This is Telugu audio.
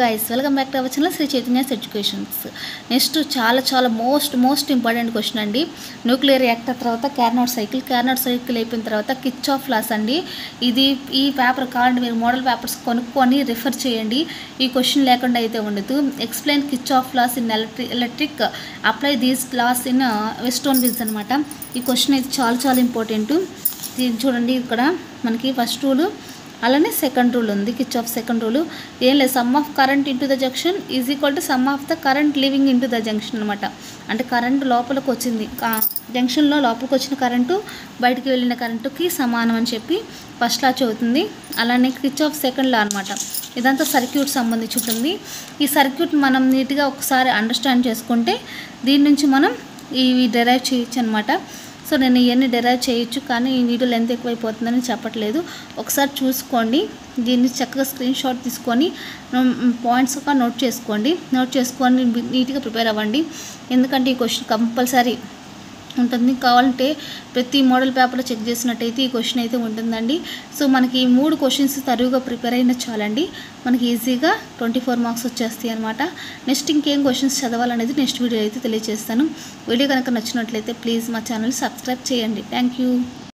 Guys welcome back to our channel Shri Chaitanya's educations. Next చాలా మోస్ట్ ఇంపార్టెంట్ క్వశ్చన్ అండి. న్యూక్లియర్ రియాక్టర్ తర్వాత కార్నోట్ సైకిల్ అయిపోయిన తర్వాత కిచ్ ఆఫ్ లాస్ అండి. ఈ పేపర్ కావాలంటే మీరు మోడల్ పేపర్స్ కొనుక్కొని రిఫర్ చేయండి. ఈ క్వశ్చన్ లేకుండా అయితే ఉండదు. Explain Kirchhoff laws in electric apply these laws in Wheatstone wills అనమాట. ఈ క్వశ్చన్ అయితే చాలా ఇంపార్టెంట్. దీన్ని చూడండి, ఇక్కడ మనకి ఫస్ట్ రూల్ అలానే సెకండ్ రూల్ ఉంది. కిచ్ ఆఫ్ సెకండ్ రూల్ ఏం లేదు, some of current into the junction is equal to some of the current living into the junction అనమాట. అంటే కరెంట్ లోపలికి వచ్చింది, జంక్షన్లో లోపలికి వచ్చిన కరెంటు బయటికి వెళ్ళిన కరెంటుకి సమానం అని చెప్పి ఫస్ట్ లా చదువుతుంది. అలానే కిచ్ ఆఫ్ సెకండ్ లా అనమాట. ఇదంతా సర్క్యూట్ సంబంధించి ఉంటుంది. ఈ సర్క్యూట్ మనం నీట్గా ఒకసారి అండర్స్టాండ్ చేసుకుంటే దీని నుంచి మనం ఇవి డెరైవ్ చేయొచ్చు అనమాట. సో నేను ఇవన్నీ డెరైవ్ చేయొచ్చు, కానీ ఈ వీడియో లెంత్ ఎక్కువైపోతుందని చెప్పట్లేదు. ఒకసారి చూసుకోండి, దీన్ని చక్కగా స్క్రీన్ షాట్ తీసుకొని పాయింట్స్ ఒక నోట్ చేసుకొని నీట్గా ప్రిపేర్ అవ్వండి. ఎందుకంటే ఈ క్వశ్చన్ కంపల్సరీ ఉంటుంది. కావాలంటే ప్రతి మోడల్ పేపర్లో చెక్ చేసినట్టయితే ఈ క్వశ్చన్ అయితే ఉంటుందండి. సో మనకి ఈ 3 క్వశ్చన్స్ తరువుగా ప్రిపేర్ అయినా చాలండి, మనకి ఈజీగా 24 మార్క్స్ వచ్చేస్తాయి అనమాట. నెక్స్ట్ ఇంకేం క్వశ్చన్స్ చదవాలనేది నెక్స్ట్ వీడియో అయితే తెలియజేస్తాను. వీడియో కనుక నచ్చినట్లయితే ప్లీజ్ మా ఛానల్ సబ్స్క్రైబ్ చేయండి. Thank you.